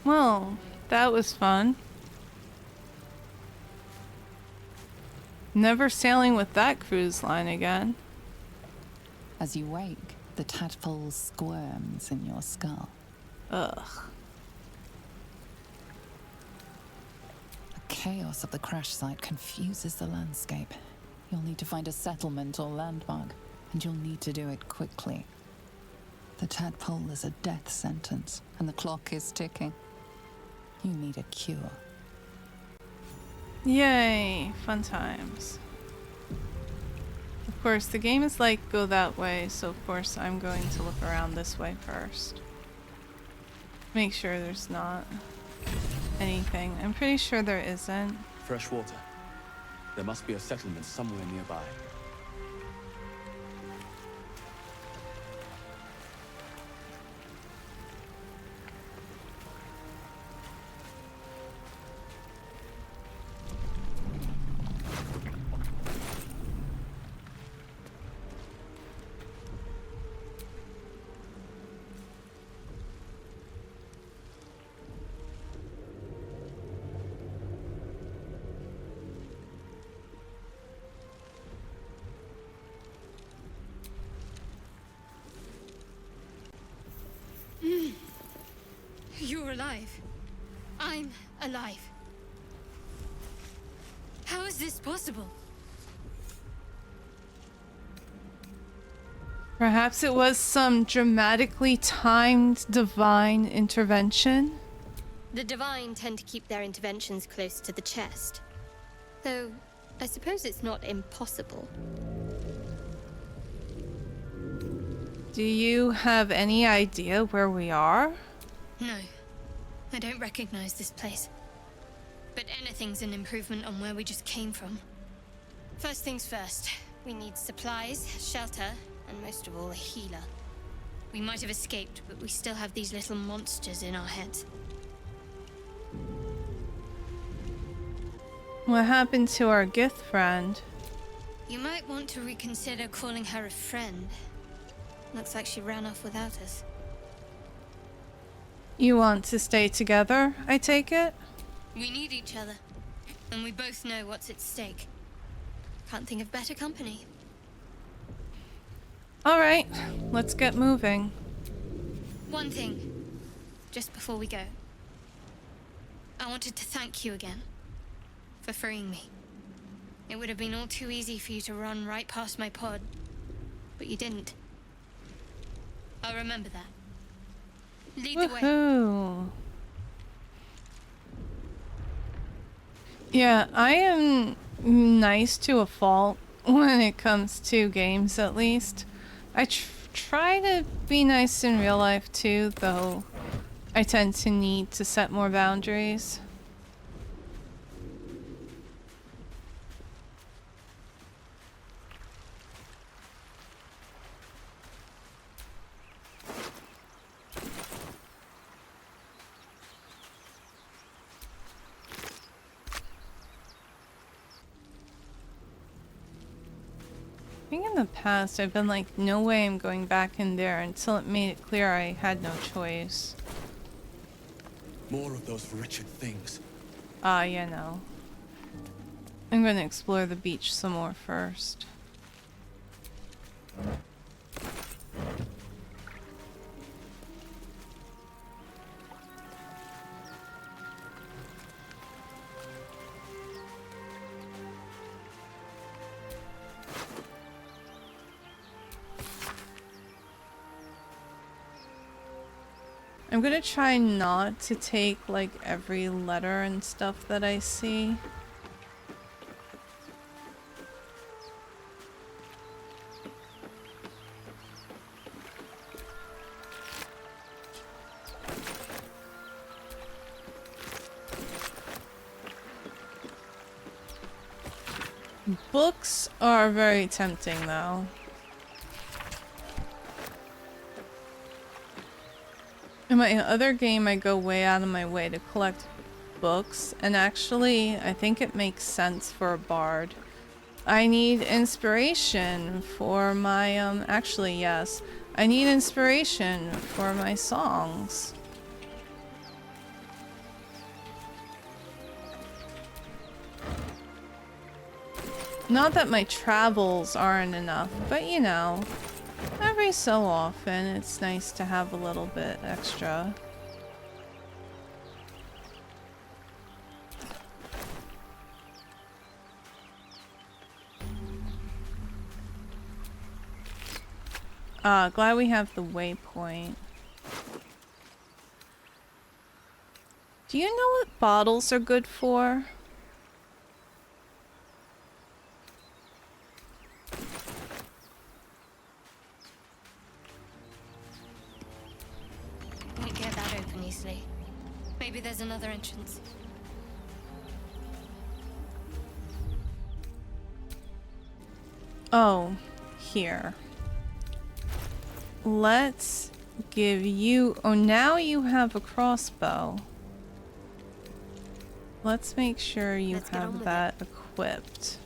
Well, that was fun. Never sailing with that cruise line again. As you wake, the tadpole squirms in your skull. Ugh. The chaos of the crash site confuses the landscape. You'll need to find a settlement or landmark, and you'll need to do it quickly. The tadpole is a death sentence, and the clock is ticking. You need a cure. Yay, fun times. Of course, the game is like, go that way, so of course I'm going to look around this way first. Make sure there's not anything. I'm pretty sure there isn't. Fresh water. There must be a settlement somewhere nearby. You're alive. I'm alive. How is this possible? Perhaps it was some dramatically timed divine intervention? The divine tend to keep their interventions close to the chest. Though, I suppose it's not impossible. Do you have any idea where we are? No, I don't recognize this place. But anything's an improvement on where we just came from. First things first, we need supplies, shelter, and most of all, a healer. We might have escaped, but we still have these little monsters in our heads. What happened to our Gith friend? You might want to reconsider calling her a friend. Looks like she ran off without us. You want to stay together, I take it? We need each other, and we both know what's at stake. Can't think of better company. Alright, let's get moving. One thing, just before we go. I wanted to thank you again for freeing me. It would have been all too easy for you to run right past my pod, but you didn't. I'll remember that. Lead the way. Woohoo! Yeah, I am nice to a fault when it comes to games, at least. I try to be nice in real life too, though I tend to need to set more boundaries. I think in the past I've been like, no way I'm going back in there until it made it clear I had no choice. More of those wretched things. Ah, yeah, no. I'm gonna explore the beach some more first. I'm gonna try not to take like every letter and stuff that I see. Books are very tempting though. In my other game, I go way out of my way to collect books, and actually, I think it makes sense for a bard. I need inspiration for my, actually, yes. I need inspiration for my songs. Not that my travels aren't enough, but you know, every so often it's nice to have a little bit extra. Glad we have the waypoint. Do you know what bottles are good for? Won't get that open easily. Maybe there's another entrance. Oh, here. Let's give you... Oh, now you have a crossbow. Let's make sure you Let's get on have with that equipped.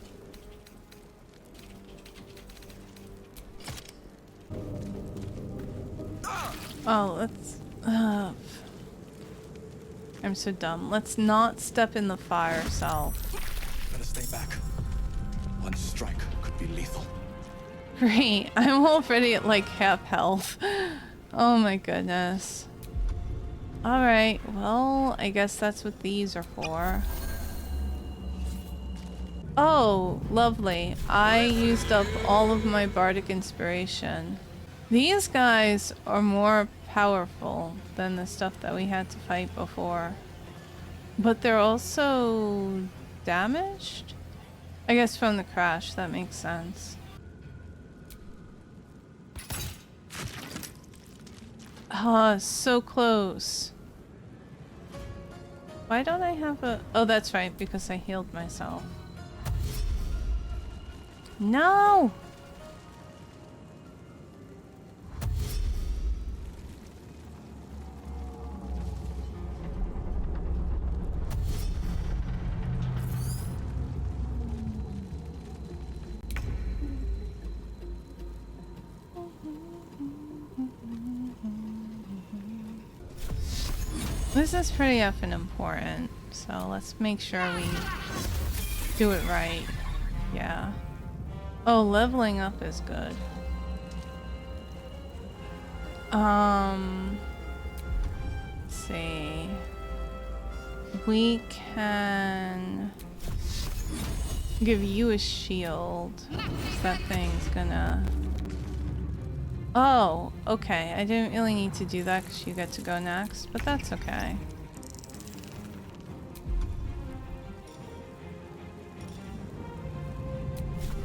Oh, let's... I'm so dumb. Let's not step in the fire cell. Better stay back. One strike could be lethal. Great. I'm already at like half health. Oh my goodness. Alright, well, I guess that's what these are for. Oh, lovely. I used up all of my bardic inspiration. These guys are more powerful than the stuff that we had to fight before. But they're also damaged? I guess from the crash, that makes sense. Ah, so close. Why don't I have a... Oh, that's right, because I healed myself. No! This is pretty effing important, so let's make sure we do it right. Yeah. Oh, leveling up is good. Let's see. We can give you a shield. That thing's gonna... Oh, okay. I didn't really need to do that because you get to go next, but that's okay.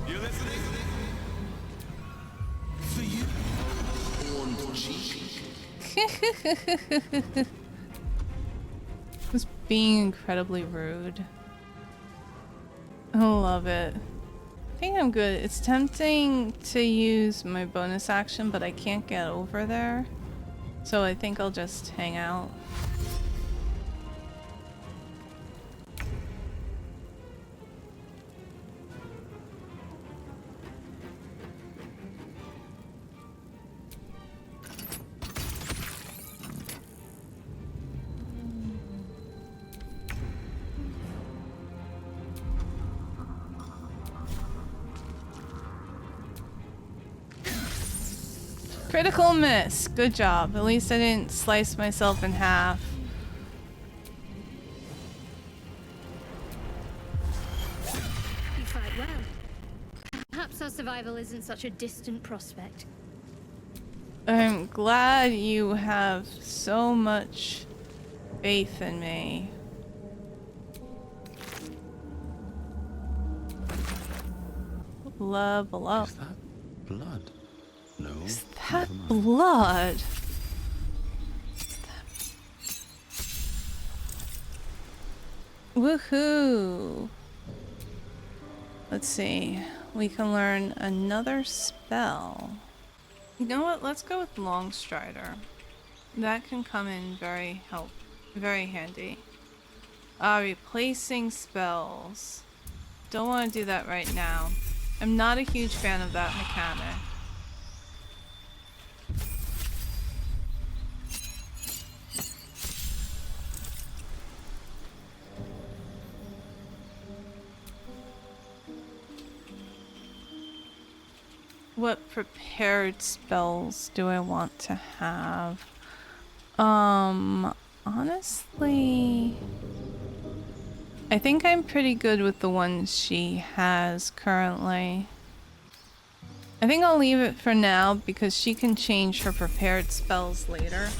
You listening? For you. On cheek. Was being incredibly rude. I love it. I think I'm good. It's tempting to use my bonus action, but I can't get over there. So I think I'll just hang out. Critical miss. Good job. At least I didn't slice myself in half. You fight well. Perhaps our survival isn't such a distant prospect. I'm glad you have so much faith in me. Level up. Is that blood? No. Is that never mind. blood? Woohoo! Let's see. We can learn another spell. You know what? Let's go with Longstrider. That can come in very handy. Replacing spells. Don't want to do that right now. I'm not a huge fan of that mechanic. What prepared spells do I want to have? Honestly, I think I'm pretty good with the ones she has currently. I think I'll leave it for now because she can change her prepared spells later.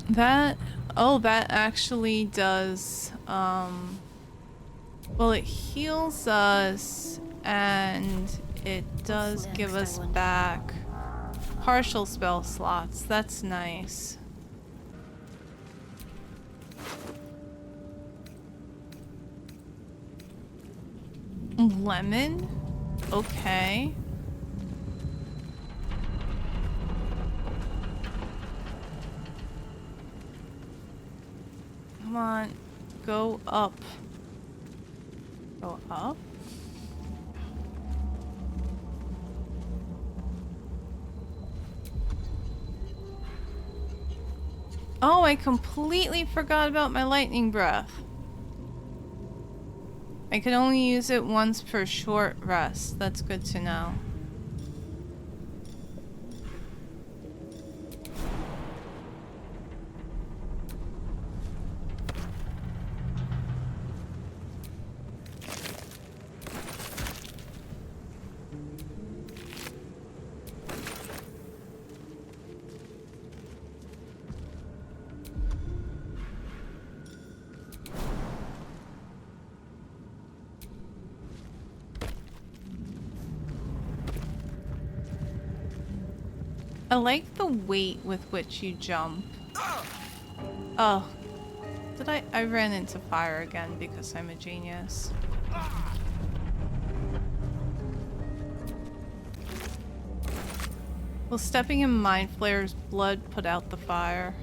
That actually does, well, it heals us and it does give us back partial spell slots. That's nice. Lemon? Okay. Come on, go up. Go up? Oh, I completely forgot about my lightning breath. I can only use it once per short rest. That's good to know. I like the weight with which you jump. Oh. Did I ran into fire again because I'm a genius. Will stepping in Mind Flayer's blood put out the fire?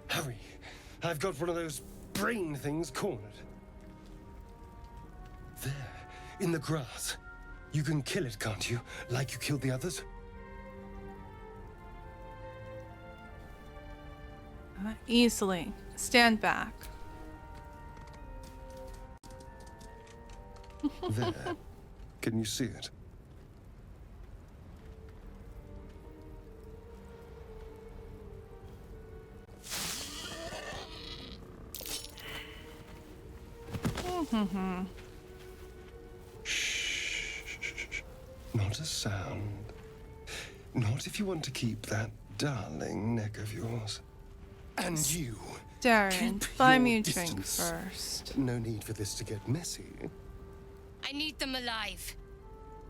Hurry! I've got one of those brain things cornered. There, in the grass. You can kill it, can't you? Like you killed the others? Easily. Stand back. There. Can you see it? Shh. Not a sound. Not if you want to keep that darling neck of yours. And you. Darren, keep buy your me a drink distance. first. No need for this to get messy. I need them alive.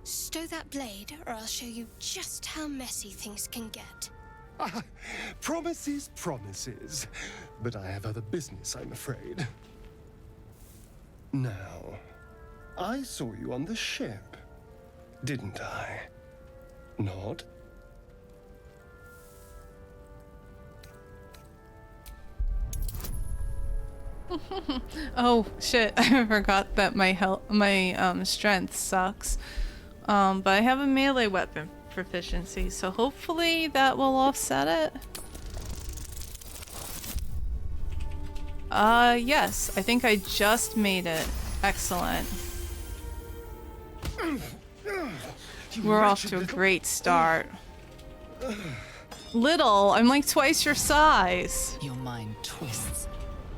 Stow that blade, or I'll show you just how messy things can get. Promises, promises. But I have other business, I'm afraid. Now, I saw you on the ship, didn't I? Nod? Oh shit, I forgot that my strength sucks. But I have a melee weapon proficiency, so hopefully that will offset it. Yes, I think I just made it. Excellent. We're off to a great start. Little, I'm like twice your size. Your mind twists.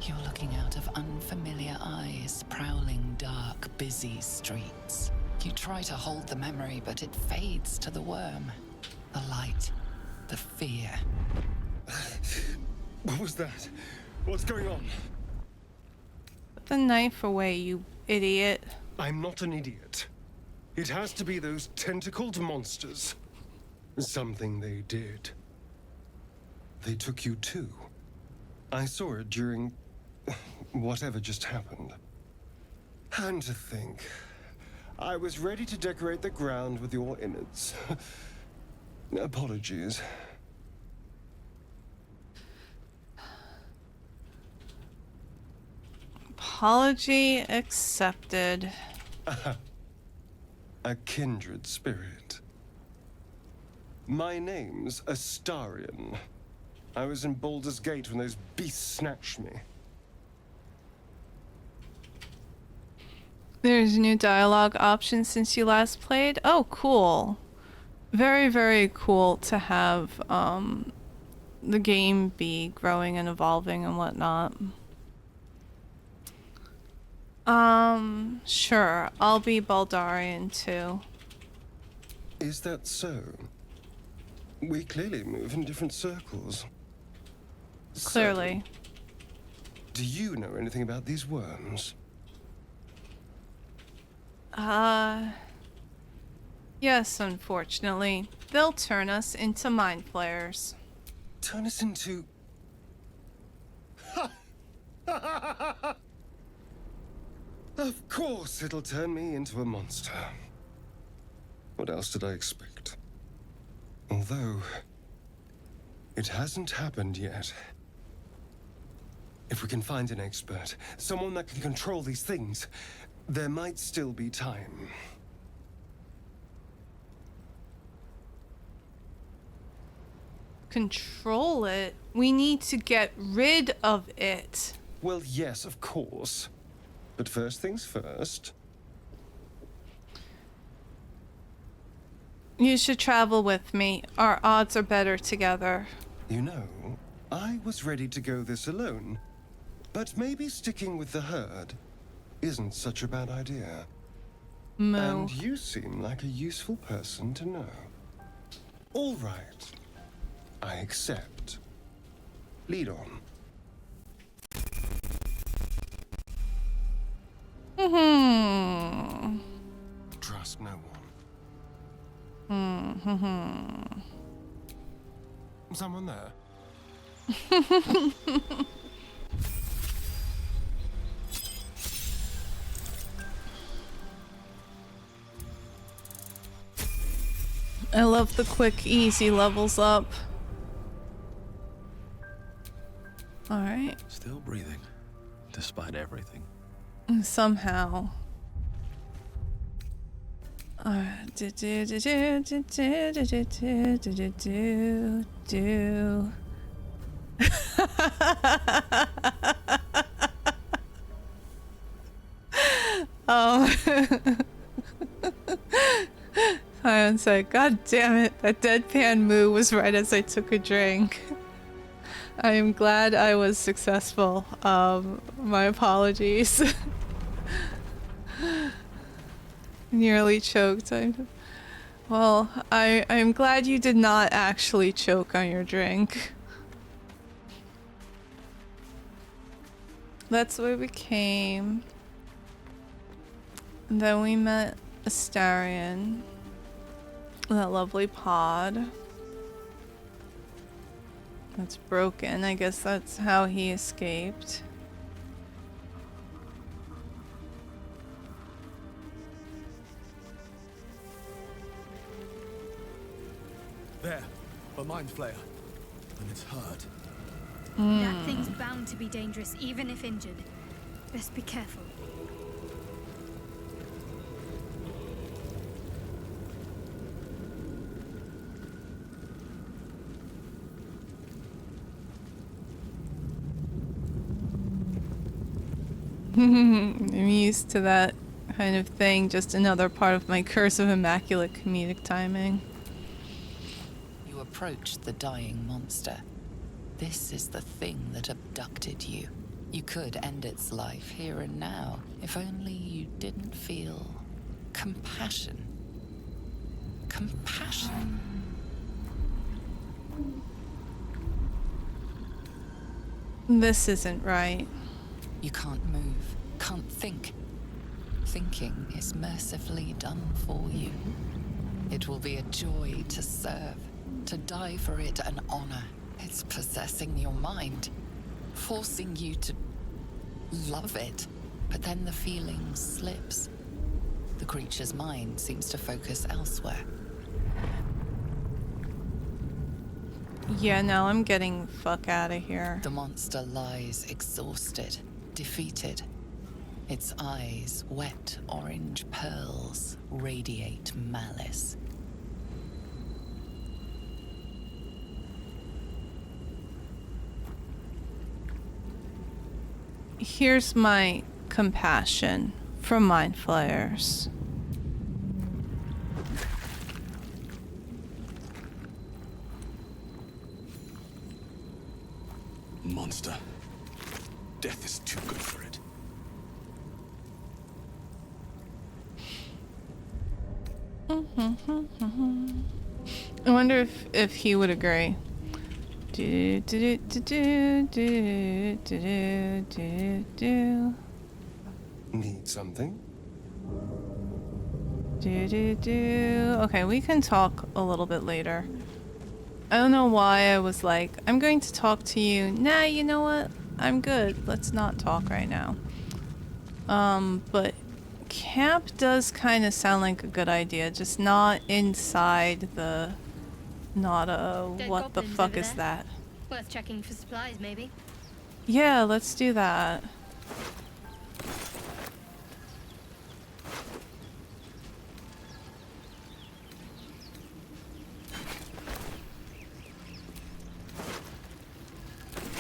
You're looking out of unfamiliar eyes, prowling dark, busy streets. You try to hold the memory, but it fades to the worm. The light, the fear. What was that? What's going on? Put the knife away, you idiot. I'm not an idiot. It has to be those tentacled monsters. Something they did. They took you too. I saw it during whatever just happened. And to think, I was ready to decorate the ground with your innards. Apologies. Apology accepted. A kindred spirit. My name's Astarion. I was in Baldur's Gate when those beasts snatched me. There's a new dialogue option since you last played. Oh, cool. Very, very cool to have the game be growing and evolving and whatnot. Sure. I'll be Baldarian too. Is that so? We clearly move in different circles. Clearly. Do you know anything about these worms? Yes, unfortunately. They'll turn us into mind flayers. Turn us into... Of course it'll turn me into a monster. What else did I expect? Although... it hasn't happened yet. If we can find an expert, someone that can control these things, there might still be time. Control it? We need to get rid of it. Well, yes, of course. But first things first. You should travel with me. Our odds are better together. You know, I was ready to go this alone. But maybe sticking with the herd isn't such a bad idea. Moo. And you seem like a useful person to know. All right. I accept. Lead on. Trust no one. Someone there? I love the quick, easy levels up. Alright. Still breathing, despite everything. Somehow. Simon said, "God damn it, that deadpan moo was right as I took a drink." I am glad I was successful. My apologies. Nearly choked. Well, I'm glad you did not actually choke on your drink. That's where we came. And then we met Astarion. That lovely pod. That's broken. I guess that's how he escaped. There, a mind flayer. And it's hurt. That thing's bound to be dangerous, even if injured. Best be careful. I'm used to that kind of thing. Just another part of my curse of immaculate comedic timing. You approach the dying monster. This is the thing that abducted you. You could end its life here and now, if only you didn't feel Compassion. Compassion. This isn't right. You can't move, can't think. Thinking is mercifully done for you. It will be a joy to serve, to die for it an honor. It's possessing your mind, forcing you to love it. But then the feeling slips. The creature's mind seems to focus elsewhere. Yeah, now I'm getting fuck out of here. The monster lies exhausted, defeated. Its eyes, wet orange pearls, radiate malice. Here's my compassion from Mind Flayers. Monster. Death is too good for it. I wonder if he would agree. Do do do do do do do do Need something? do. Okay, we can talk a little bit later. I don't know why I was like, I'm going to talk to you. Nah, you know what? I'm good. Let's not talk right now. But camp does kind of sound like a good idea, just not inside the... Not Dead what the goblins fuck over is there. that? Worth checking for supplies, maybe. Yeah, let's do that.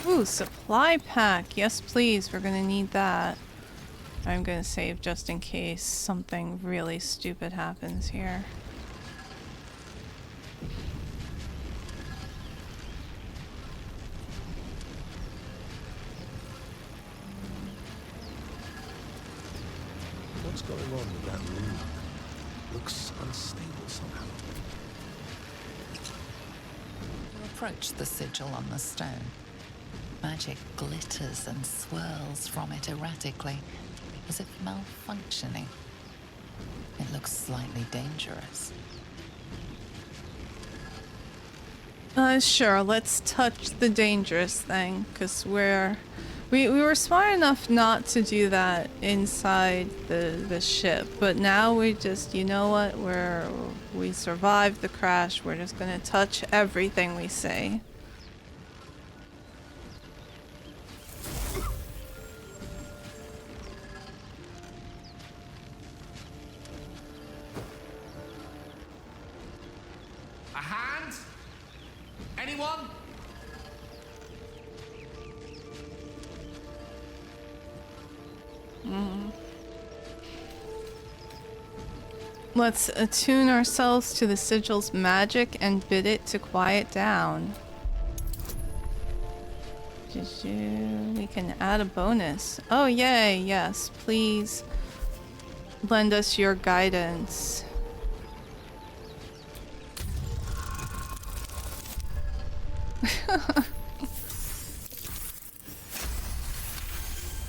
Ooh, supply pack. Yes, please. We're gonna need that. I'm gonna save just in case something really stupid happens here. What's going on with that moon? Looks unstable somehow. You approach the sigil on the stone. Magic glitters and swirls from it erratically, as if malfunctioning. It looks slightly dangerous. Sure, let's touch the dangerous thing, because we were smart enough not to do that inside the ship, but now we just, you know what, we survived the crash, we're just gonna touch everything we see. A hand? Anyone? Let's attune ourselves to the sigil's magic and bid it to quiet down. We can add a bonus. Oh yay, yes, please lend us your guidance.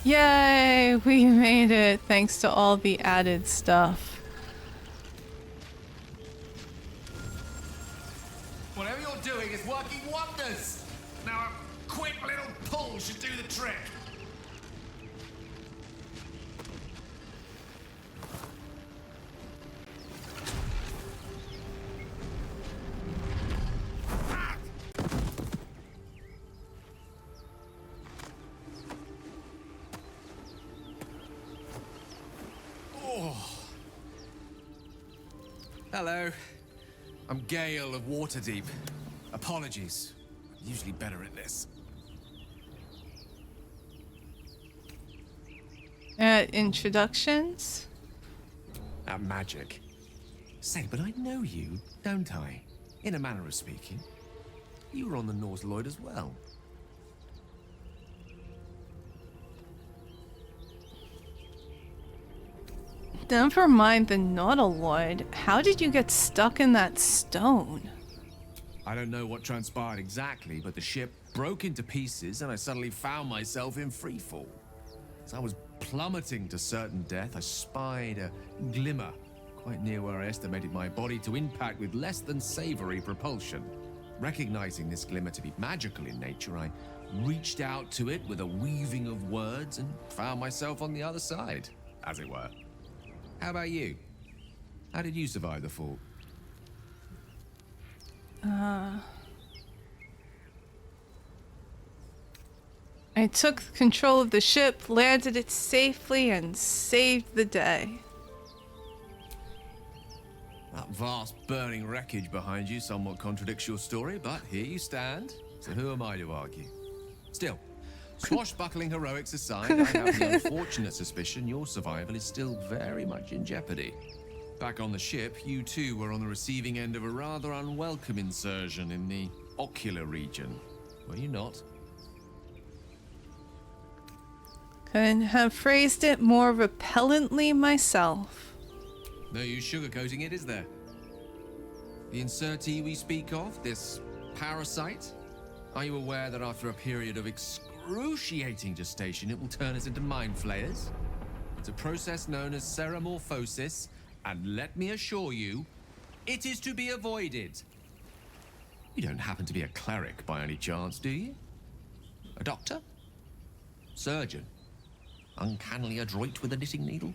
Yay, we made it thanks to all the added stuff. Whatever you're doing is working wonders. Now a quick little pull should do the trick. Hello. I'm Gale of Waterdeep. Apologies. I'm usually better at this. Introductions? At magic. Say, but I know you, don't I? In a manner of speaking. You were on the nautiloid as well. Never mind the nautiloid. How did you get stuck in that stone? I don't know what transpired exactly, but the ship broke into pieces and I suddenly found myself in freefall. As I was plummeting to certain death, I spied a glimmer quite near where I estimated my body to impact with less than savory propulsion. Recognizing this glimmer to be magical in nature, I reached out to it with a weaving of words and found myself on the other side, as it were. How about you? How did you survive the fall? I took control of the ship, landed it safely, and saved the day. That vast burning wreckage behind you somewhat contradicts your story, but here you stand. So who am I to argue? Still, swashbuckling heroics aside, I have the unfortunate suspicion your survival is still very much in jeopardy. Back on the ship, you too were on the receiving end of a rather unwelcome insertion in the ocular region, were you not? Couldn't have phrased it more repellently myself. No use sugarcoating it, is there? The insertee we speak of, this parasite, are you aware that after a period of excruciating gestation, it will turn us into mind flayers? It's a process known as ceremorphosis, and let me assure you, it is to be avoided. You don't happen to be a cleric by any chance, do you? A doctor? Surgeon? Uncannily adroit with a knitting needle?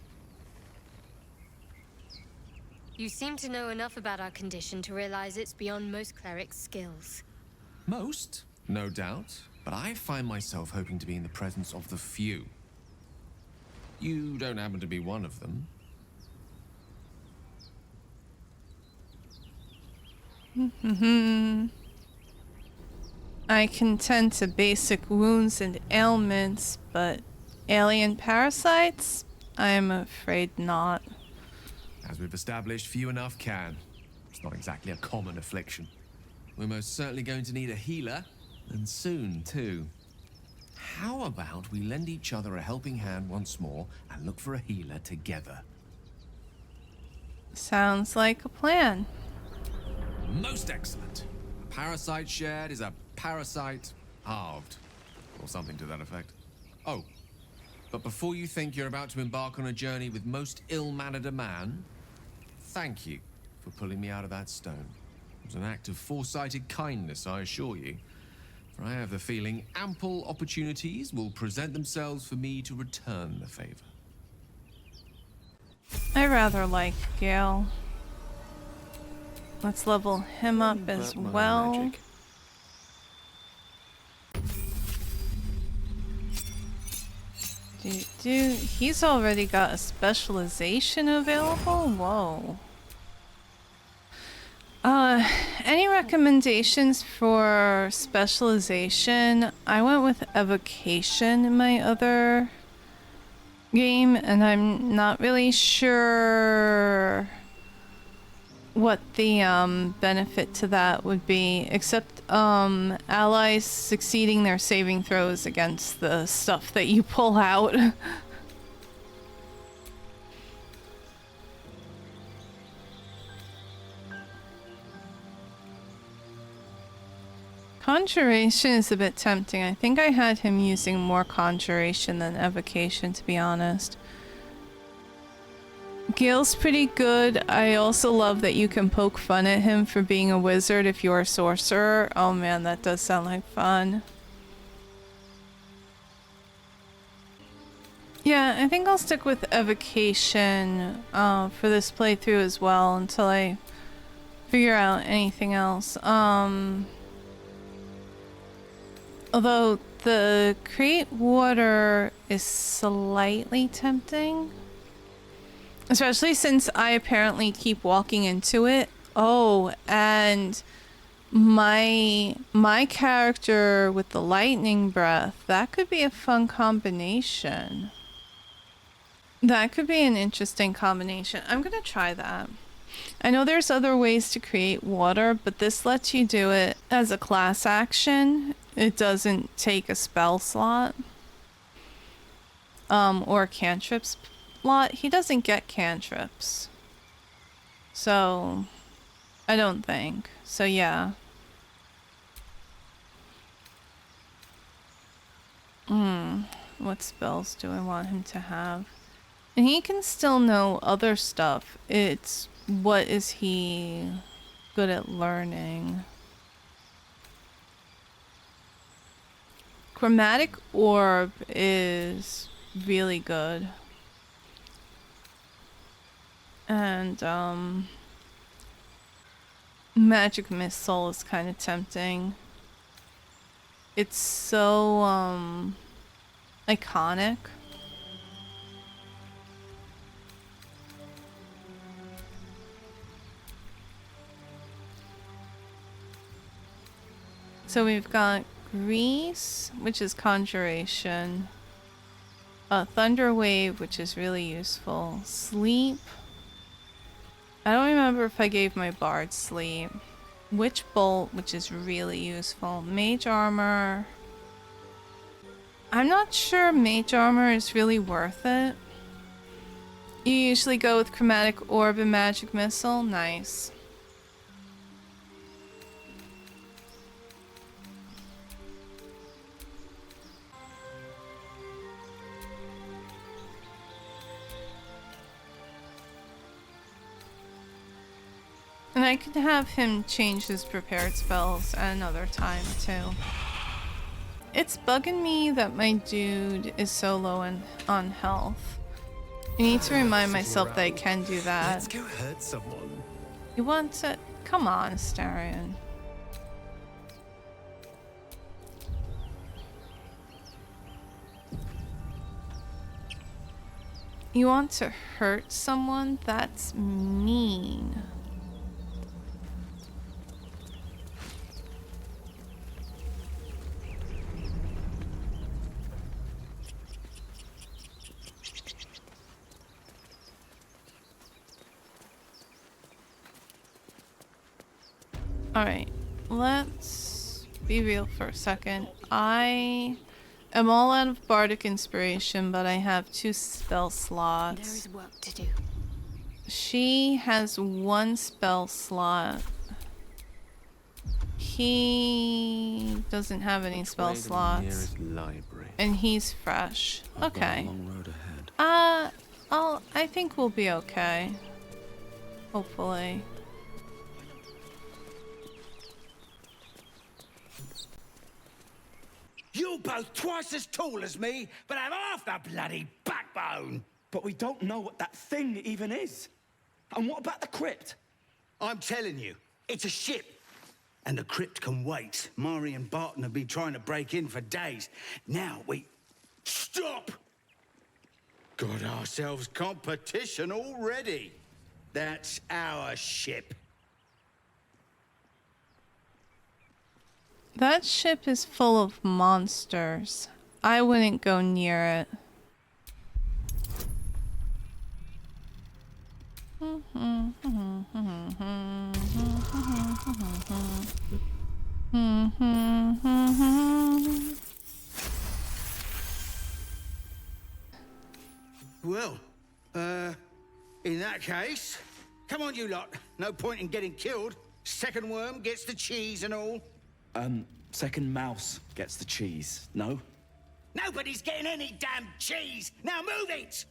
You seem to know enough about our condition to realize it's beyond most clerics' skills. Most, no doubt, but I find myself hoping to be in the presence of the few. You don't happen to be one of them. I can tend to basic wounds and ailments, but alien parasites? I'm afraid not. As we've established, few enough can. It's not exactly a common affliction. We're most certainly going to need a healer, and soon, too. How about we lend each other a helping hand once more and look for a healer together? Sounds like a plan. Most excellent. A parasite shared is a parasite halved, or something to that effect. Oh, but before you think you're about to embark on a journey with most ill-mannered a man, thank you for pulling me out of that stone. It was an act of foresighted kindness, I assure you. For I have the feeling ample opportunities will present themselves for me to return the favor. I rather like Gale. Let's level him up as well. He's already got a specialization available? Whoa. Any recommendations for specialization? I went with evocation in my other game, and I'm not really sure what the benefit to that would be, except allies succeeding their saving throws against the stuff that you pull out. Conjuration is a bit tempting. I think I had him using more conjuration than evocation, to be honest. Gale's pretty good. I also love that you can poke fun at him for being a wizard if you're a sorcerer. Oh man, that does sound like fun. Yeah, I think I'll stick with evocation for this playthrough as well until I figure out anything else. Although the create water is slightly tempting. Especially since I apparently keep walking into it. Oh, and my character with the lightning breath, that could be a fun combination. That could be an interesting combination. I'm gonna try that. I know there's other ways to create water, but this lets you do it as a class action. It doesn't take a spell slot. Or cantrips slot, he doesn't get cantrips. So, I don't think. So yeah. What spells do I want him to have? And he can still know other stuff. It's what is he good at learning? Chromatic Orb is really good. And Magic Missile is kind of tempting. It's so iconic. So we've got Grease, which is Conjuration. Thunder Wave, which is really useful. Sleep. I don't remember if I gave my Bard Sleep. Witch Bolt, which is really useful. Mage Armor. I'm not sure Mage Armor is really worth it. You usually go with Chromatic Orb and Magic Missile. Nice. And I could have him change his prepared spells at another time too. It's bugging me that my dude is so low on health. I need to remind myself that I can do that. Let's go hurt someone. You want to? Come on, Astarion. You want to hurt someone? That's mean. Alright, let's be real for a second. I am all out of Bardic Inspiration, but I have 2 spell slots. There is work to do. She has 1 spell slot. He doesn't have any spell slots. And he's fresh. Okay. I think we'll be okay. Hopefully. You're both twice as tall as me, but have half the bloody backbone. But we don't know what that thing even is. And what about the crypt? I'm telling you, it's a ship. And the crypt can wait. Mari and Barton have been trying to break in for days. Now we... Stop! Got ourselves competition already. That's our ship. That ship is full of monsters. I wouldn't go near it. Well, in that case, come on you lot. No point in getting killed. Second worm gets the cheese and all. Second mouse gets the cheese, no? Nobody's getting any damn cheese! Now move it!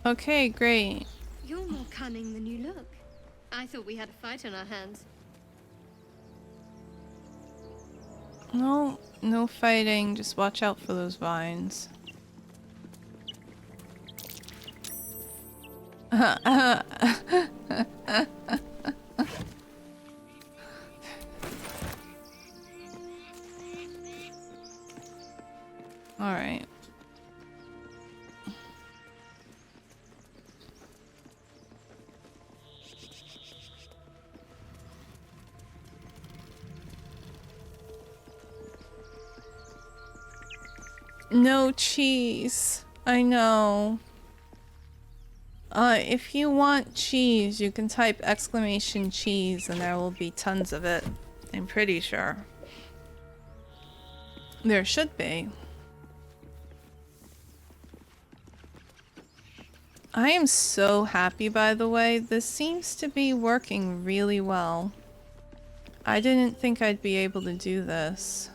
Okay, great. You're more cunning than you look. I thought we had a fight on our hands. No, no fighting. Just watch out for those vines. All right. No cheese. I know. If you want cheese, you can type exclamation cheese and there will be tons of it. I'm pretty sure. There should be. I am so happy, by the way. This seems to be working really well. I didn't think I'd be able to do this.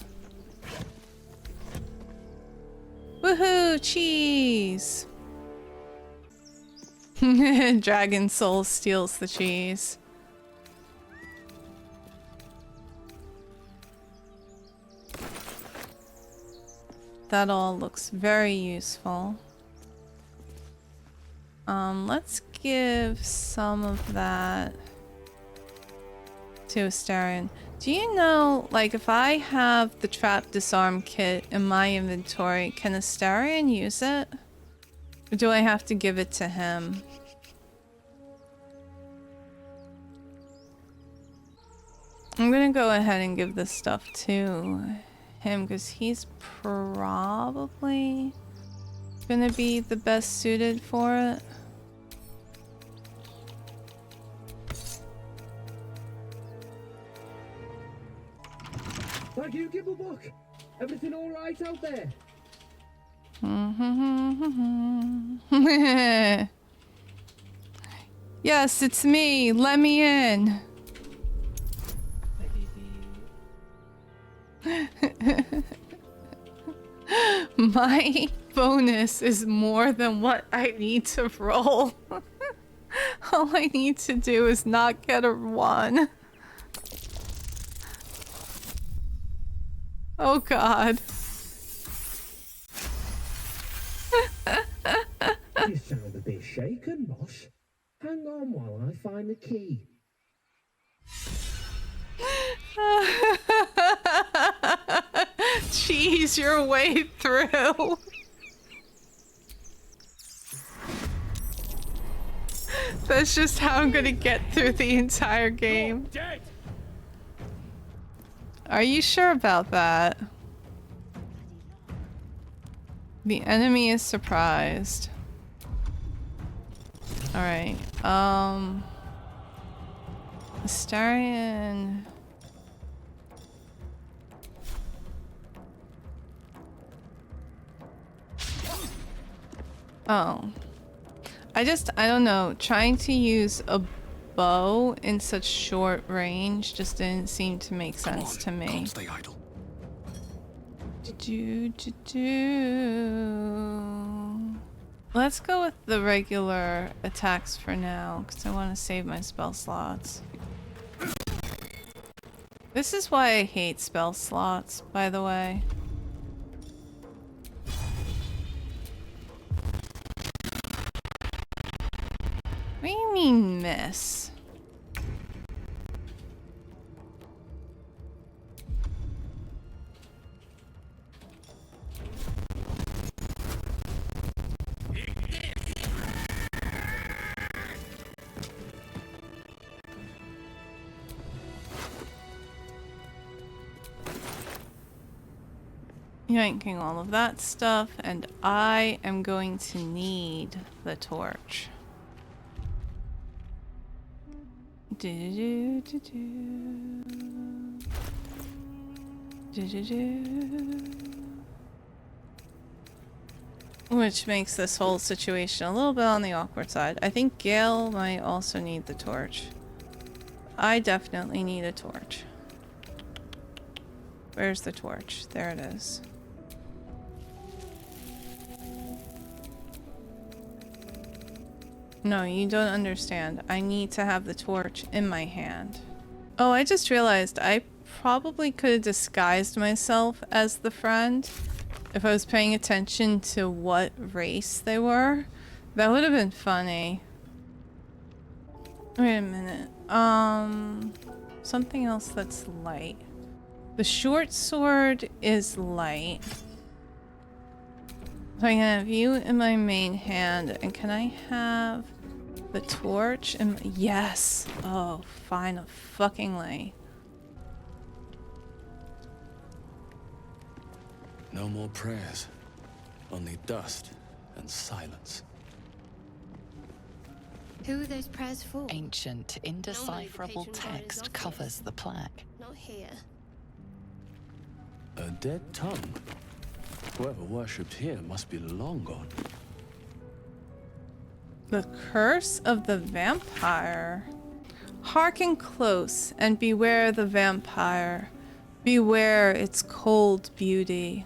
Woohoo! Cheese! Dragon Soul steals the cheese. That all looks very useful. Let's give some of that to Astarion. Do you know, like, if I have the trap disarm kit in my inventory, can Astarion use it? Or do I have to give it to him? I'm gonna go ahead and give this stuff to him because he's probably gonna be the best suited for it. Thank you, Gibblebuck. Everything all right out there? Yes, it's me. Let me in. My bonus is more than what I need to roll. All I need to do is not get a 1. Oh god. You sound a bit shaken, boss. Hang on while I find the key. Cheese your way through. That's just how I'm gonna get through the entire game. Are you sure about that? The enemy is surprised. Alright, Astarion. Oh. I don't know, trying to use a bow in such short range just didn't seem to make sense to me. Can't stay idle. Let's go with the regular attacks for now, because I want to save my spell slots. This is why I hate spell slots, by the way. What do you mean, miss? Yanking all of that stuff, and I am going to need the torch. Which makes this whole situation a little bit on the awkward side. I think Gale might also need the torch. I definitely need a torch. Where's the torch? There it is. No, you don't understand. I need to have the torch in my hand. Oh, I just realized I probably could have disguised myself as the friend if I was paying attention to what race they were. That would have been funny. Wait a minute. Something else that's light. The short sword is light. So I can have you in my main hand, and can I have the torch? And yes! Oh, fuckingly. No more prayers. Only dust and silence. Who are those prayers for? Ancient, indecipherable patron god is text not covers here. the plaque. Not here. A dead tongue. Whoever worshipped here must be long gone. The curse of the vampire. Hearken close and beware the vampire. Beware its cold beauty.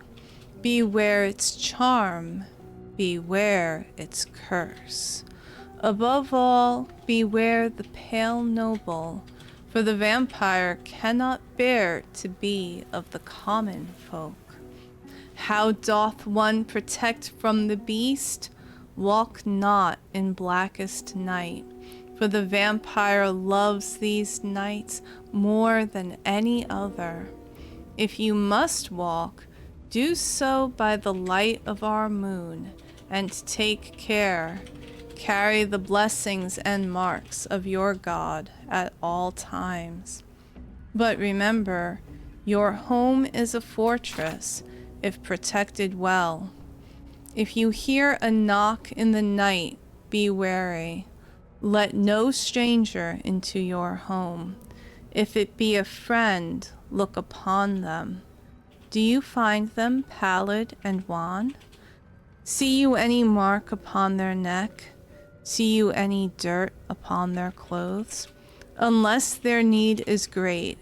Beware its charm. Beware its curse. Above all, beware the pale noble, for the vampire cannot bear to be of the common folk. How doth one protect from the beast? Walk not in blackest night, for the vampire loves these nights more than any other. If you must walk, do so by the light of our moon, and take care. Carry the blessings and marks of your God at all times. But remember, your home is a fortress if protected well. If you hear a knock in the night, be wary. Let no stranger into your home. If it be a friend, look upon them. Do you find them pallid and wan? See you any mark upon their neck? See you any dirt upon their clothes? Unless their need is great,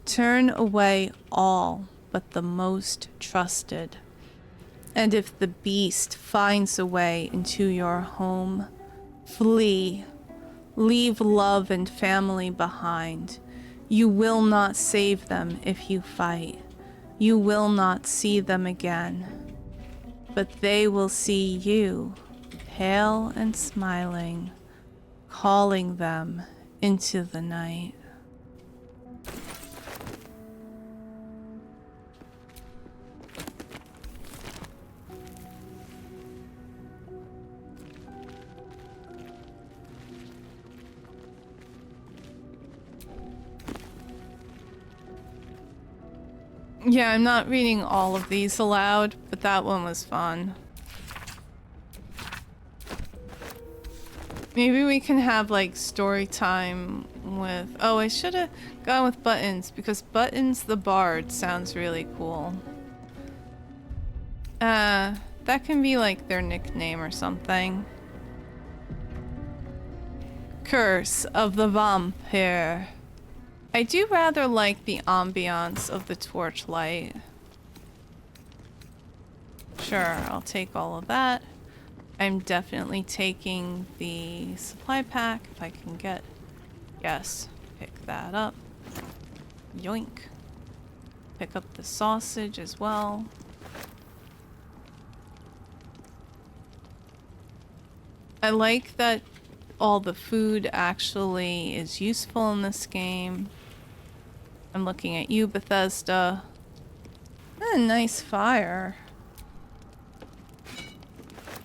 turn away all but the most trusted. And if the beast finds a way into your home, flee. Leave love and family behind. You will not save them if you fight. You will not see them again. But they will see you, pale and smiling, calling them into the night. Yeah, I'm not reading all of these aloud, but that one was fun. Maybe we can have like story time with... Oh, I should have gone with Buttons, because Buttons the Bard sounds really cool. That can be like their nickname or something. Curse of the Vampire. I do rather like the ambiance of the torchlight. Sure, I'll take all of that. I'm definitely taking the supply pack if I can get... Yes, pick that up. Yoink. Pick up the sausage as well. I like that all the food actually is useful in this game. I'm looking at you, Bethesda. A nice fire.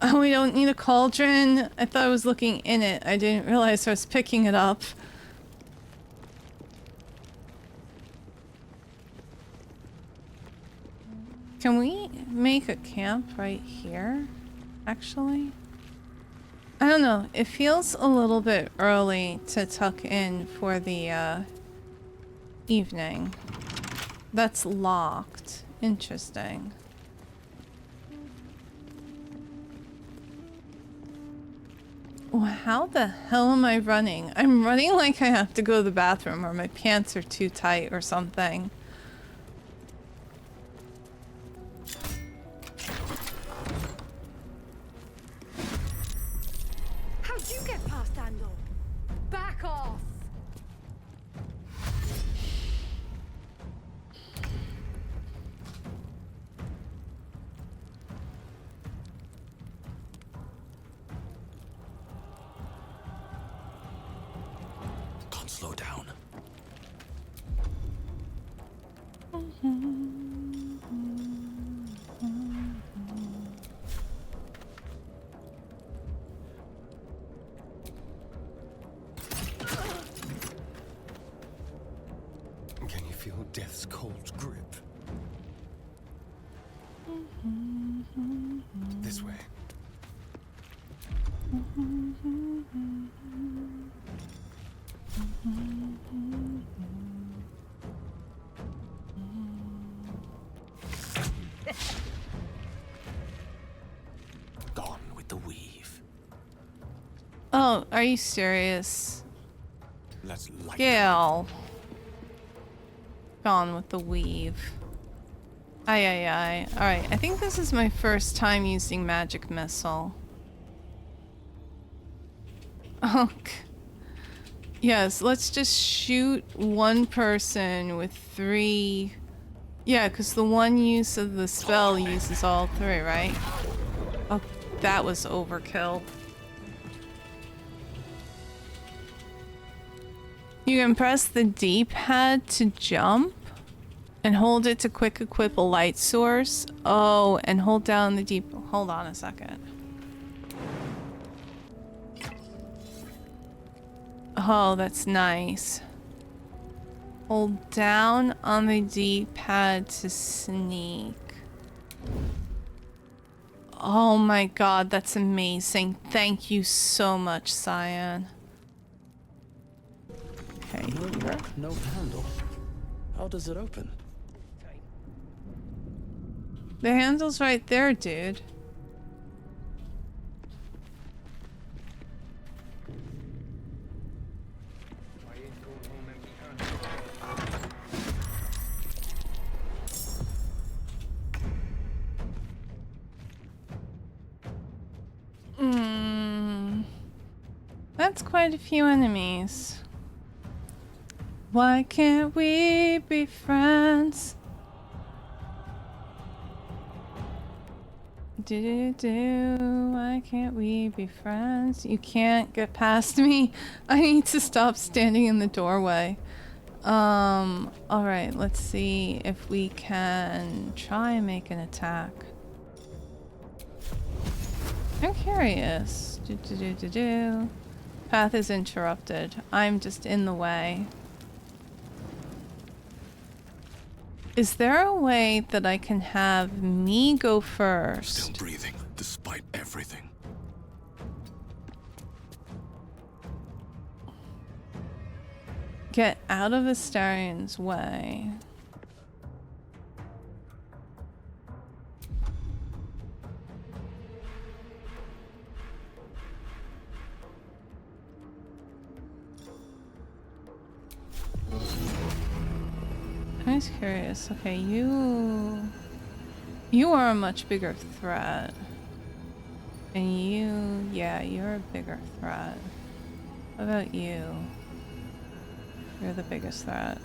Oh, we don't need a cauldron? I thought I was looking in it. I didn't realize I was picking it up. Can we make a camp right here, actually? I don't know. It feels a little bit early to tuck in for the evening. That's locked. Interesting. Well, how the hell am I running? I'm running like I have to go to the bathroom or my pants are too tight or something. How'd you get past Andor? Back off! Can't slow down. Can you feel death's cold grip? This way. Gone with the weave. Are you serious? Let's light Gale. Gone with the weave. Aye, aye, aye. Alright, I think this is my first time using magic missile. Oh, yes, let's just shoot one person with 3... Yeah, because the one use of the spell uses all 3, right? Oh, that was overkill. You can press the D-pad to jump and hold it to quick equip a light source. Oh, and hold down the D... Hold on a second. Oh, that's nice. Hold down on the D-pad to sneak. Oh my god, that's amazing. Thank you so much, Cyan. Okay. No lock, no handle. How does it open? The handle's right there, dude. That's quite a few enemies. Why can't we be friends? Why can't we be friends? You can't get past me. I need to stop standing in the doorway. Alright, let's see if we can try and make an attack. I'm curious. Path is interrupted. I'm just in the way. Is there a way that I can have me go first? Still breathing, despite everything. Get out of Astarion's way. I was curious. Okay, you are a much bigger threat. And yeah, you're a bigger threat. What about you? You're the biggest threat.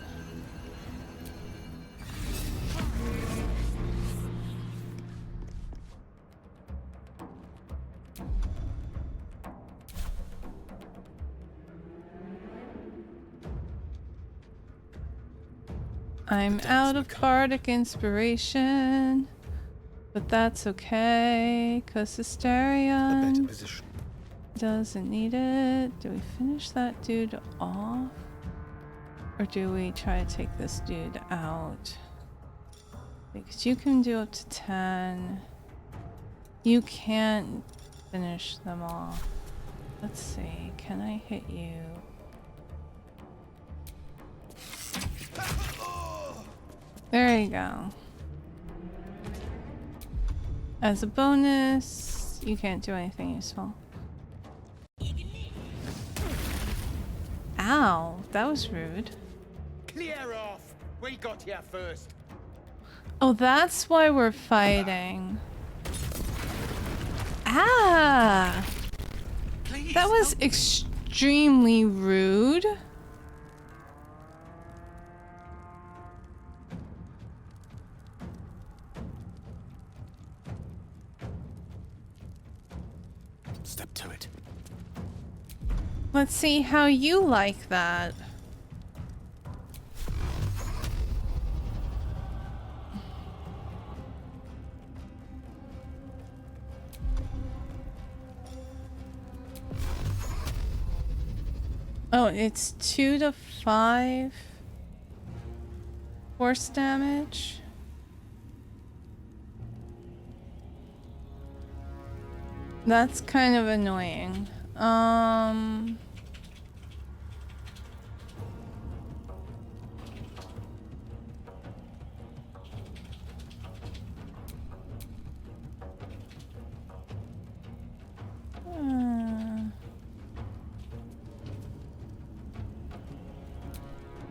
I'm out of bardic inspiration, but that's okay, cause Asterion doesn't need it. Do we finish that dude off? Or do we try to take this dude out? Because you can do up to 10. You can't finish them off. Let's see, can I hit you? There you go. As a bonus, you can't do anything useful. Ow, that was rude. Clear off! We got here first. Oh, that's why we're fighting. Ah! Please, That was extremely rude. Step to it. Let's see how you like that. Oh, it's 2 to 5 force damage. That's kind of annoying.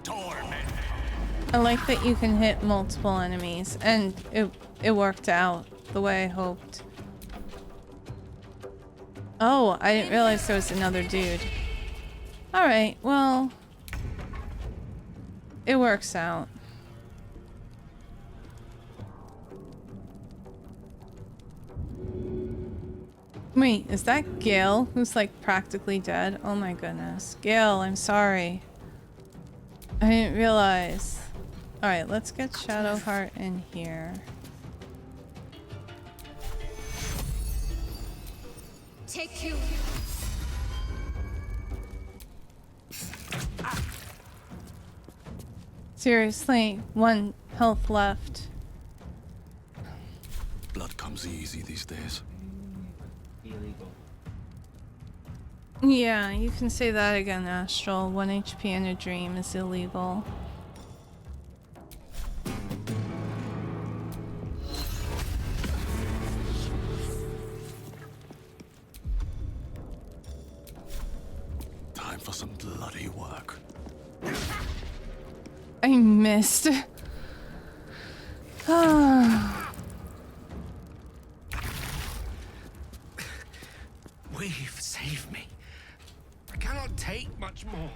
I like that you can hit multiple enemies, and it worked out the way I hoped. Oh, I didn't realize there was another dude. Alright, well... it works out. Wait, is that Gale, who's like practically dead? Oh my goodness. Gale, I'm sorry. I didn't realize. Alright, let's get Shadowheart in here. Take you. Seriously, 1 health left. Blood comes easy these days. Illegal. Yeah, you can say that again, Astral. 1 HP in a dream is illegal. Time for some bloody work. I missed. Weave, save me. I cannot take much more.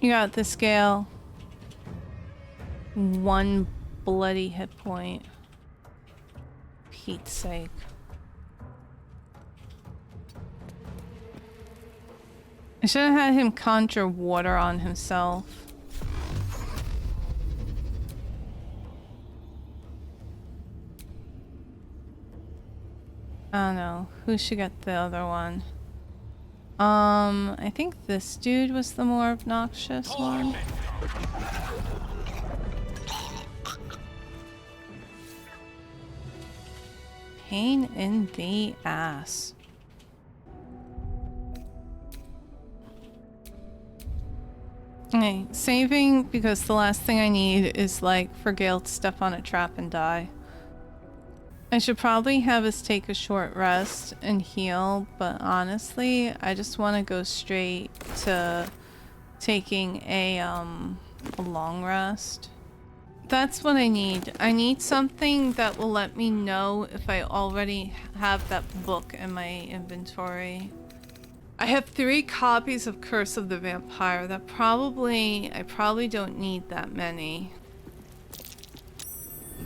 You got the scale. 1 bloody hit point. Pete's sake. I should have had him conjure water on himself. I don't know. Who should get the other one? I think this dude was the more obnoxious one. Pain in the ass. Okay, saving because the last thing I need is like for Gale to step on a trap and die. I should probably have us take a short rest and heal, but honestly, I just want to go straight to taking a long rest. That's what I need. I need something that will let me know if I already have that book in my inventory. I have 3 copies of Curse of the Vampire. I probably don't need that many.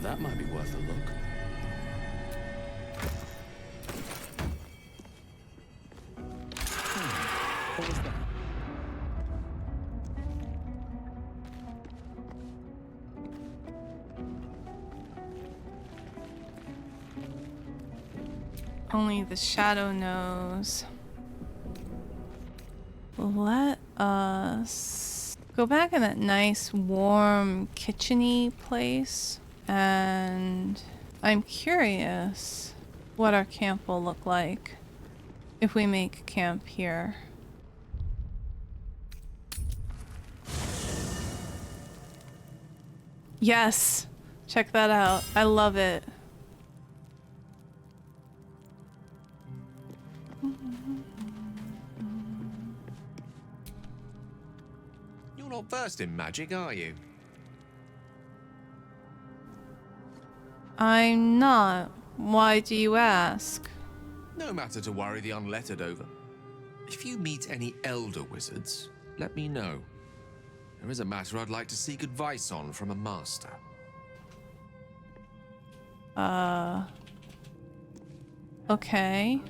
That might be worth a look. What was that? Only the shadow knows. Let us go back in that nice, warm, kitchen-y place. And I'm curious what our camp will look like if we make camp here. Yes! Check that out. I love it. You're not versed in magic, are you? I'm not. Why do you ask? No matter to worry the unlettered over. If you meet any elder wizards, let me know. There is a matter I'd like to seek advice on from a master. Okay.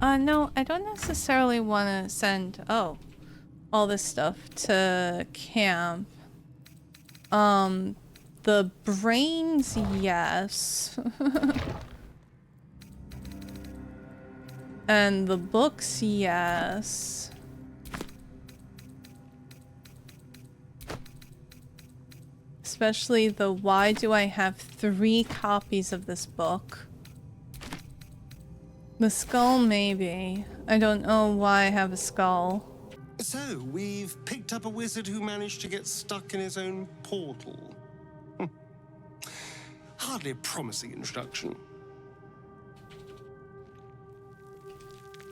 No, I don't necessarily want to send, all this stuff to camp. The brains, yes. And the books, yes. Especially the why do I have 3 copies of this book? The skull, maybe. I don't know why I have a skull. So, we've picked up a wizard who managed to get stuck in his own portal. Hardly a promising introduction.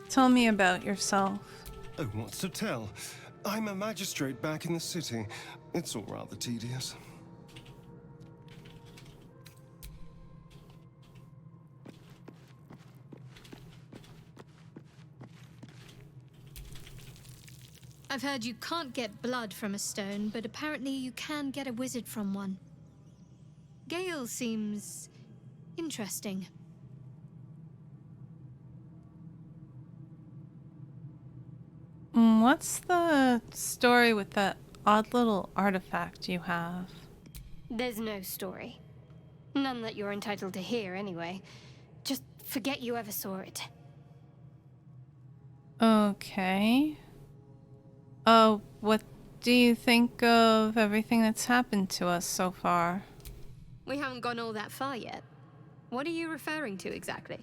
Tell me about yourself. Oh, what's to tell? I'm a magistrate back in the city. It's all rather tedious. I've heard you can't get blood from a stone, but apparently you can get a wizard from one. Gale seems interesting. What's the story with that odd little artifact you have? There's no story. None that you're entitled to hear, anyway. Just forget you ever saw it. Okay. What do you think of everything that's happened to us so far? We haven't gone all that far yet. What are you referring to exactly?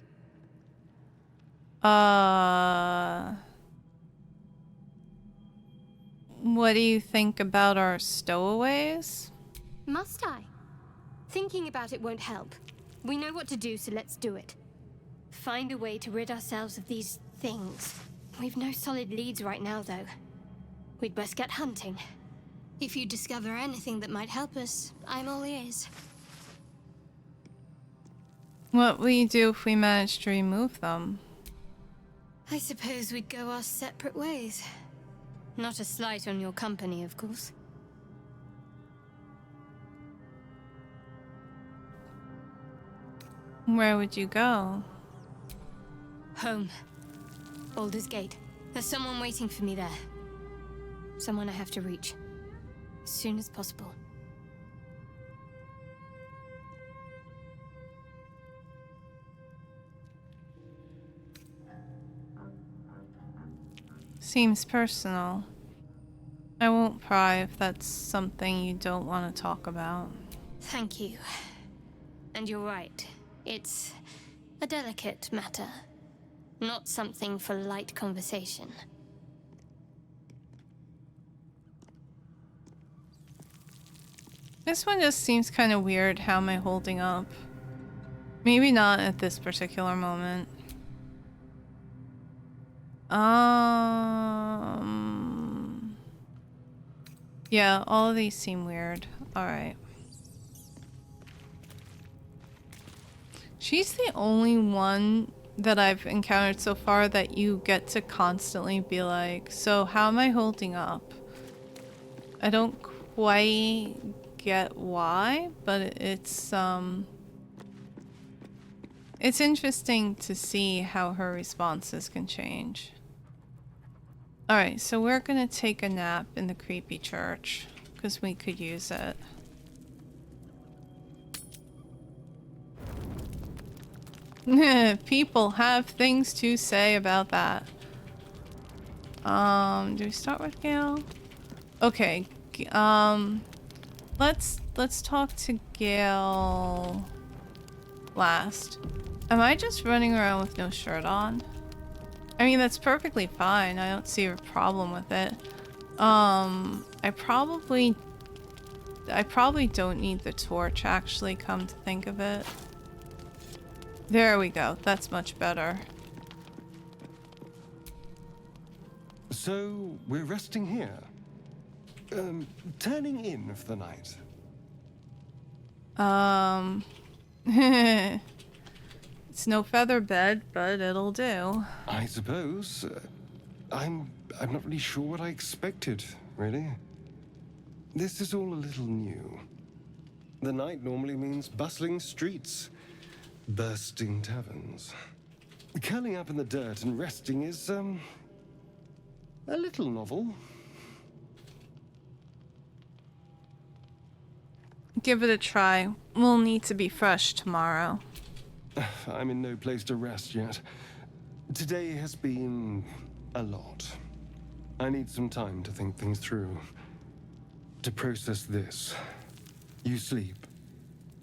What do you think about our stowaways? Must I? Thinking about it won't help. We know what to do, so let's do it. Find a way to rid ourselves of these things. We've no solid leads right now, though. We'd best get hunting. If you discover anything that might help us, I'm all ears. What will you do if we manage to remove them? I suppose we'd go our separate ways. Not a slight on your company, of course. Where would you go? Home. Baldur's Gate. There's someone waiting for me there. Someone I have to reach. As soon as possible. Seems personal. I won't pry if that's something you don't want to talk about. Thank you. And you're right. It's a delicate matter. Not something for light conversation. This one just seems kind of weird. How am I holding up? Maybe not at this particular moment. Yeah, all of these seem weird. Alright. She's the only one that I've encountered so far that you get to constantly be like, so how am I holding up? I don't quite get why, but it's interesting to see how her responses can change. Alright, so we're gonna take a nap in the creepy church, because we could use it. People have things to say about that. Do we start with Gale? Okay, let's talk to Gale last. Am I just running around with no shirt on? I mean, that's perfectly fine. I don't see a problem with it. I probably don't need the torch, actually, come to think of it. There we go. That's much better. So, we're resting here. Turning in for the night. It's no feather bed, but it'll do. I suppose. I'm not really sure what I expected, really. This is all a little new. The night normally means bustling streets, bursting taverns. Curling up in the dirt and resting is, a little novel. Give it a try. We'll need to be fresh tomorrow. I'm in no place to rest yet. Today has been a lot. I need some time to think things through. To process this. You sleep.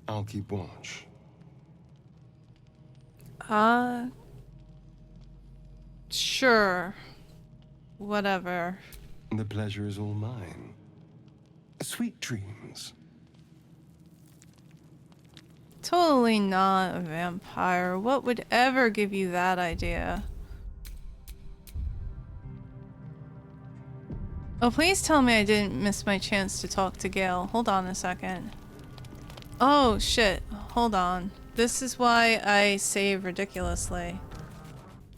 I'll keep watch. Sure. Whatever. The pleasure is all mine. Sweet dreams. Totally not a vampire. What would ever give you that idea? Oh, please tell me I didn't miss my chance to talk to Gale. Hold on a second. Oh, shit. Hold on. This is why I save ridiculously.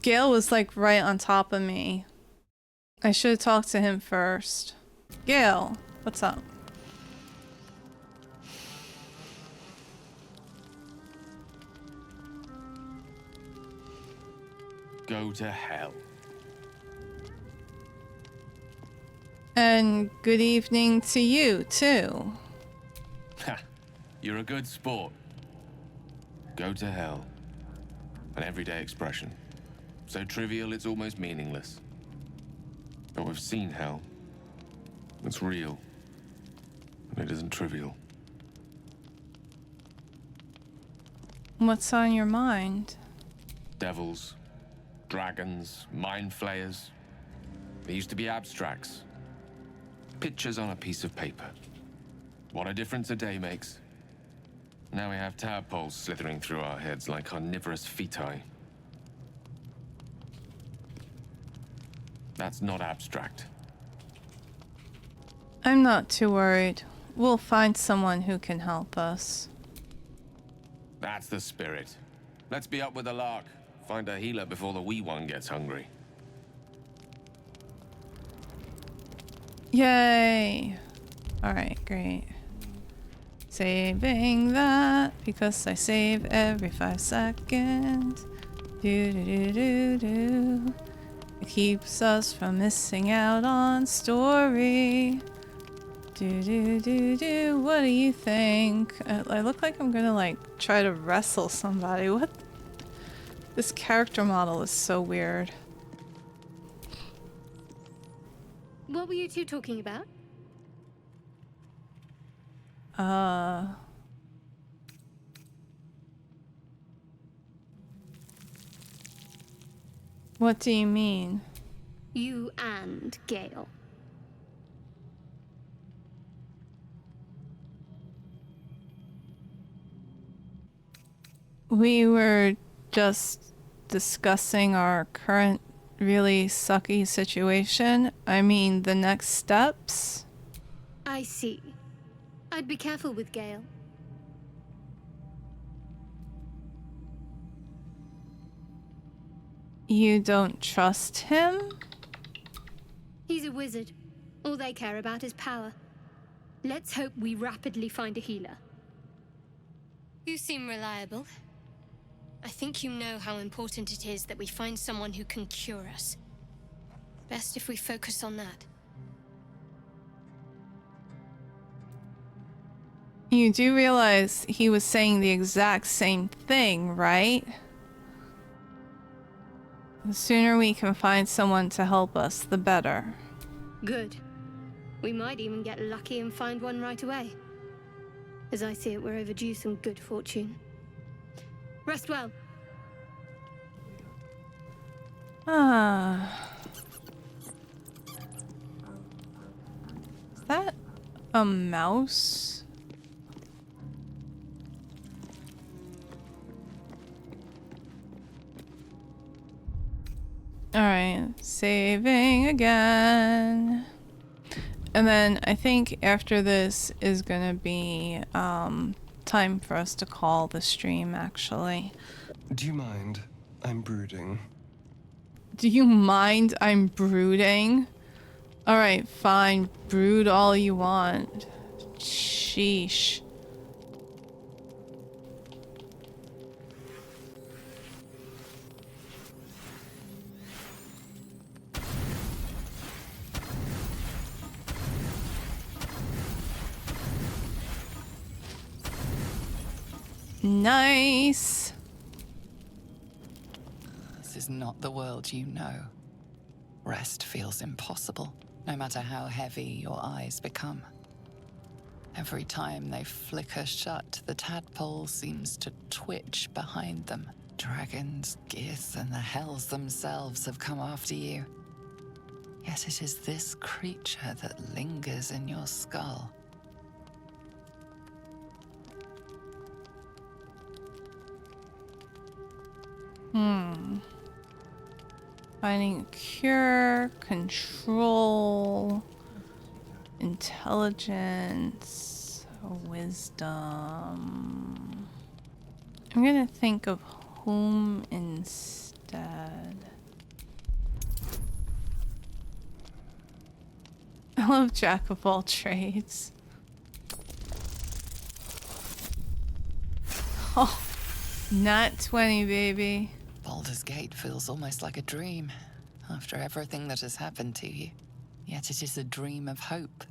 Gale was like right on top of me. I should have talked to him first. Gale, what's up? Go to hell. And good evening to you, too. Ha! You're a good sport. Go to hell. An everyday expression. So trivial it's almost meaningless. But we've seen hell. It's real. And it isn't trivial. What's on your mind? Devils, dragons, mind flayers. They used to be abstracts. Pictures on a piece of paper. What a difference a day makes. Now we have tadpoles slithering through our heads like carnivorous feti. That's not abstract. I'm not too worried. We'll find someone who can help us. That's the spirit. Let's be up with the lark. Find a healer before the wee one gets hungry. Yay! Alright, great. Saving that because I save every 5 seconds. Do do do do do. It keeps us from missing out on story. Do do do do. What do you think? I look like I'm gonna like try to wrestle somebody. What? This character model is so weird. What were you two talking about? What do you mean? You and Gale. We were just discussing our current really sucky situation. I mean, the next steps. I see. I'd be careful with Gale. You don't trust him? He's a wizard. All they care about is power. Let's hope we rapidly find a healer. You seem reliable. I think you know how important it is that we find someone who can cure us. Best if we focus on that. You do realize he was saying the exact same thing, right? The sooner we can find someone to help us, the better. Good. We might even get lucky and find one right away. As I see it, we're overdue some good fortune. Rest well. Ah. Is that a mouse? Alright, saving again. And then I think after this is gonna be time for us to call the stream, actually. Do you mind? I'm brooding. Do you mind I'm brooding? Alright, fine. Brood all you want. Sheesh. Nice. This is not the world you know. Rest feels impossible, no matter how heavy your eyes become. Every time they flicker shut, the tadpole seems to twitch behind them. Dragons, geese, and the hells themselves have come after you. Yet it is this creature that lingers in your skull. Finding a cure, control, intelligence, wisdom. I'm gonna think of whom instead. I love Jack of all trades. Oh, not 20, baby. Baldur's Gate feels almost like a dream after everything that has happened to you. Yet it is a dream of hope.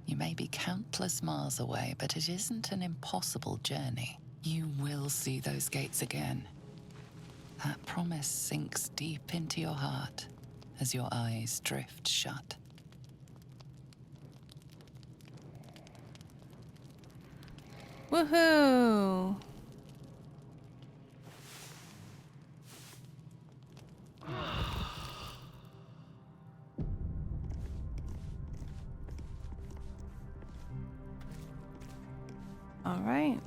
You may be countless miles away, but it isn't an impossible journey. You will see those gates again. That promise sinks deep into your heart as your eyes drift shut. Woohoo! All right.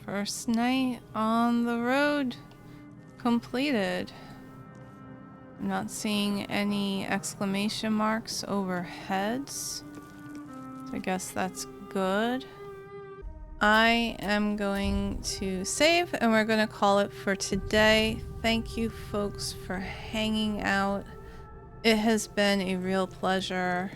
First night on the road completed. I'm not seeing any exclamation marks overhead. So I guess that's good. I am going to save and we're going to call it for today. Thank you folks for hanging out. It has been a real pleasure.